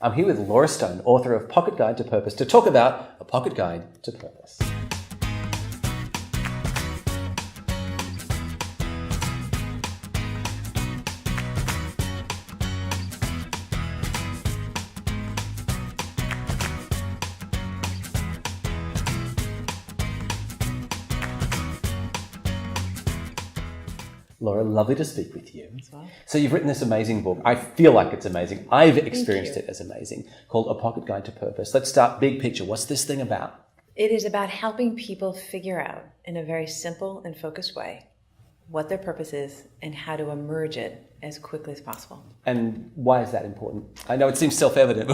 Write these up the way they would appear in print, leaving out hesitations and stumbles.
I'm here with Laura Stone, author of Pocket Guide to Purpose, to talk about A Pocket Guide to Purpose. Laura, lovely to speak with you. As well. So you've written this amazing book. I feel like it's amazing. I've experienced it as amazing, called A Pocket Guide to Purpose. Let's start big picture. What's this thing about? It is about helping people figure out in a very simple and focused way what their purpose is and how to emerge it as quickly as possible. And why is that important? I know it seems self-evident.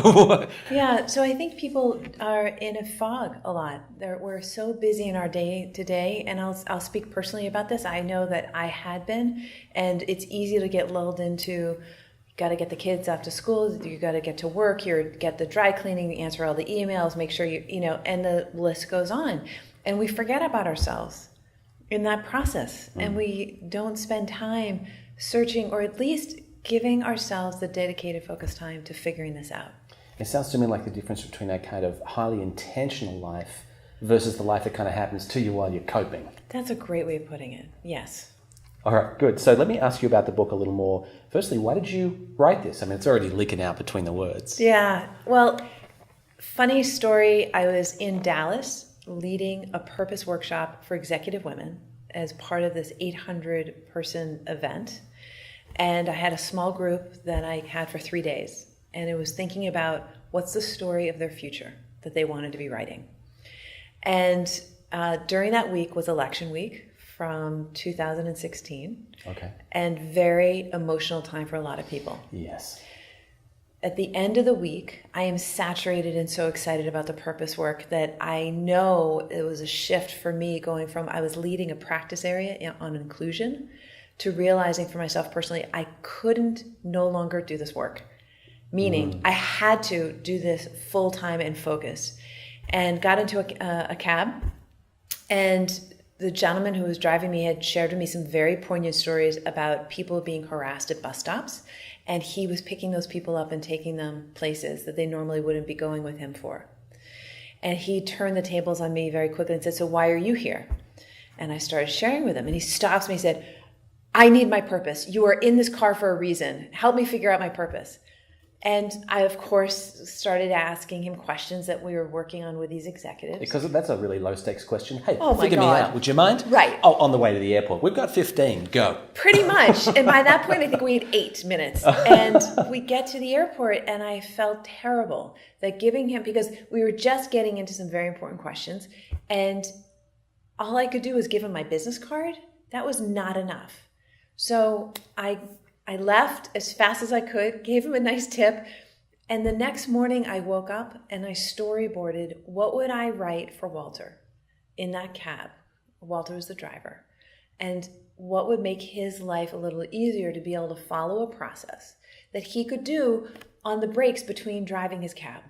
Yeah, so I think people are in a fog a lot. We're so busy in our day to day, and I'll speak personally about this. I know that I had been, and it's easy to get lulled into, you got to get the kids off to school, you got to get to work, you get the dry cleaning, answer all the emails, make sure and the list goes on. And we forget about ourselves in that process, and we don't spend time searching, or at least giving ourselves the dedicated focused time to figuring this out. It sounds to me like the difference between a kind of highly intentional life versus the life that kind of happens to you while you're coping. That's a great way of putting it. Yes. All right, good. So let me ask you about the book a little more. Firstly, why did you write this? I mean, it's already leaking out between the words. Yeah. Well, funny story. I was in Dallas leading a purpose workshop for executive women as part of this 800-person event. And I had a small group that I had for 3 days. And it was thinking about what's the story of their future that they wanted to be writing. And during that week was election week from 2016. Okay. And very emotional time for a lot of people. Yes. At the end of the week, I am saturated and so excited about the purpose work that I know it was a shift for me going from, I was leading a practice area on inclusion, to realizing for myself personally, I couldn't no longer do this work. Meaning, I had to do this full time and focus. And got into a cab, and the gentleman who was driving me had shared with me some very poignant stories about people being harassed at bus stops. And he was picking those people up and taking them places that they normally wouldn't be going with him for. And he turned the tables on me very quickly and said, "So why are you here?" And I started sharing with him. And he stops me and said, "I need my purpose. You are in this car for a reason. Help me figure out my purpose." And I, of course, started asking him questions that we were working on with these executives. Because that's a really low-stakes question. Hey, Oh my figure me God. out. Would you mind? Right. Oh, on the way to the airport. We've got 15. Go. Pretty much. And by that point, I think we had 8 minutes. And we get to the airport, and I felt terrible that giving him, because we were just getting into some very important questions, and all I could do was give him my business card. That was not enough. So I left as fast as I could, gave him a nice tip, and the next morning I woke up and I storyboarded what would I write for Walter in that cab. Walter was the driver. And what would make his life a little easier to be able to follow a process that he could do on the breaks between driving his cab.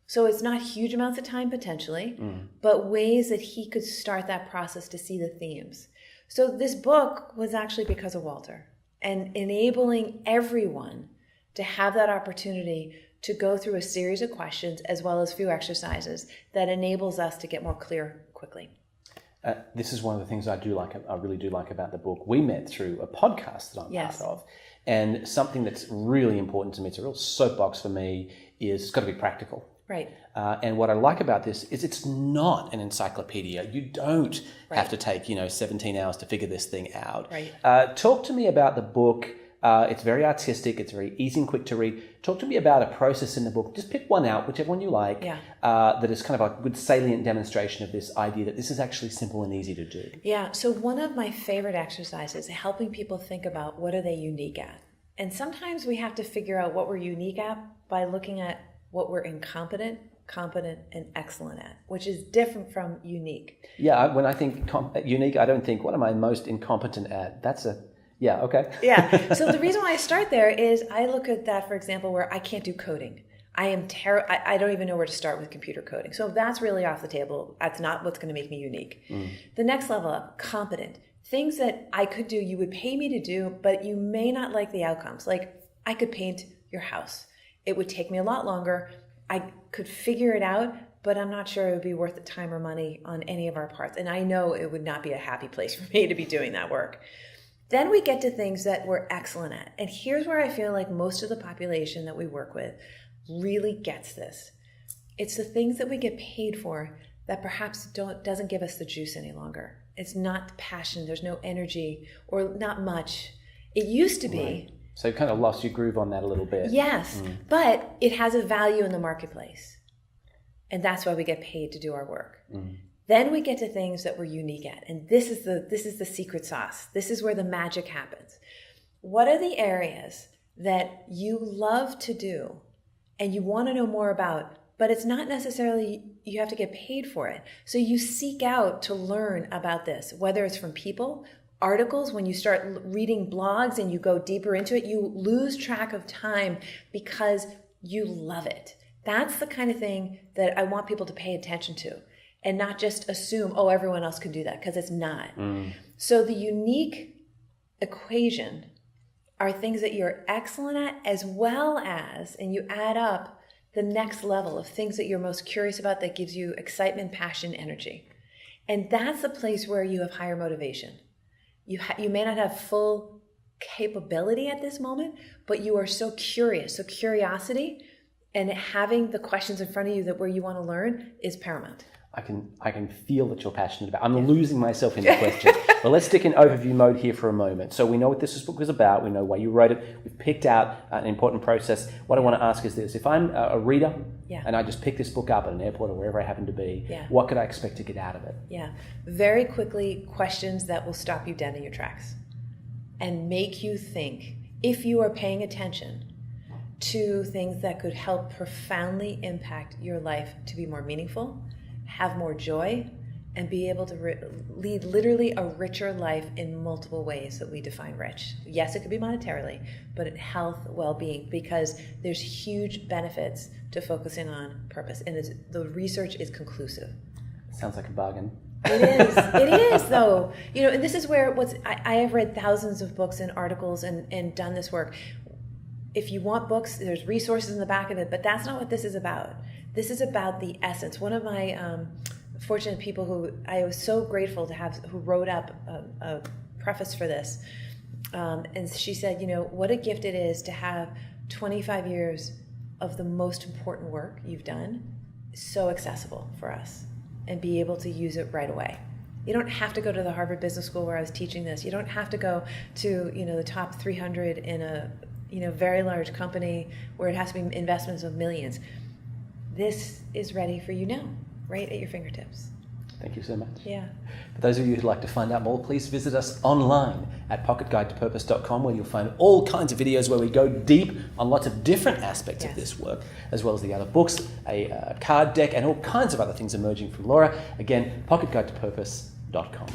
So it's not huge amounts of time potentially, but ways that he could start that process to see the themes. So this book was actually because of Walter, and enabling everyone to have that opportunity to go through a series of questions as well as few exercises that enables us to get more clear quickly. This is one of the things I really do like about the book. We met through a podcast that I'm part of. And something that's really important to me, it's a real soapbox for me, is it's got to be practical. Right. And what I like about this is it's not an encyclopedia. You don't have to take, 17 hours to figure this thing out. Right. Talk to me about the book. It's very artistic. It's very easy and quick to read. Talk to me about a process in the book. Just pick one out, whichever one you like, that is kind of a good salient demonstration of this idea that this is actually simple and easy to do. Yeah. So one of my favorite exercises is helping people think about what are they unique at. And sometimes we have to figure out what we're unique at by looking at what we're incompetent, competent, and excellent at, which is different from unique. Yeah, when I think unique, I don't think, what am I most incompetent at? Yeah, okay. Yeah, so the reason why I start there is I look at that, for example, where I can't do coding. I don't even know where to start with computer coding. So if that's really off the table, that's not what's going to make me unique. The next level up, competent. Things that I could do, you would pay me to do, but you may not like the outcomes. Like I could paint your house. It would take me a lot longer. I could figure it out, but I'm not sure it would be worth the time or money on any of our parts. And I know it would not be a happy place for me to be doing that work. Then we get to things that we're excellent at. And here's where I feel like most of the population that we work with really gets this. It's the things that we get paid for that perhaps doesn't give us the juice any longer. It's not passion, there's no energy, or not much. It used to be. Right. So you kind of lost your groove on that a little bit. Yes, but it has a value in the marketplace. And that's why we get paid to do our work. Then we get to things that we're unique at. And this is the secret sauce. This is where the magic happens. What are the areas that you love to do and you want to know more about, but it's not necessarily you have to get paid for it. So you seek out to learn about this, whether it's from people, articles. When you start reading blogs and you go deeper into it, you lose track of time because you love it. That's the kind of thing that I want people to pay attention to and not just assume, oh, everyone else can do that, because it's not. So the unique equation are things that you're excellent at, as well as, and you add up the next level of things that you're most curious about that gives you excitement, passion, energy. And that's the place where you have higher motivation. You may not have full capability at this moment, but you are so curious. So curiosity and having the questions in front of you that where you want to learn is paramount. I can feel that you're passionate about. I'm losing myself in the questions. But let's stick in overview mode here for a moment. So we know what this book was about. We know why you wrote it. We've picked out an important process. What I want to ask is this. If I'm a reader and I just pick this book up at an airport or wherever I happen to be, what could I expect to get out of it? Yeah. Very quickly, questions that will stop you dead in your tracks and make you think, if you are paying attention to things that could help profoundly impact your life to be more meaningful, have more joy, and be able to lead literally a richer life in multiple ways that we define rich. Yes, it could be monetarily, but in health, well-being, because there's huge benefits to focusing on purpose. And the research is conclusive. Sounds like a bargain. It is. It is, though. You know, and this is where I have read thousands of books and articles and done this work. If you want books, there's resources in the back of it, but that's not what this is about. This is about the essence. One of my fortunate people who I was so grateful to have, who wrote up a preface for this, and she said, you know, what a gift it is to have 25 years of the most important work you've done so accessible for us and be able to use it right away. You don't have to go to the Harvard Business School where I was teaching this. You don't have to go to, you know, the top 300 in a, you know, very large company where it has to be investments of millions. This is ready for you now, right at your fingertips. Thank you so much. Yeah. For those of you who'd like to find out more, please visit us online at pocketguidetopurpose.com, where you'll find all kinds of videos where we go deep on lots of different aspects of this work, as well as the other books, a card deck, and all kinds of other things emerging from Laura. Again, pocketguidetopurpose.com.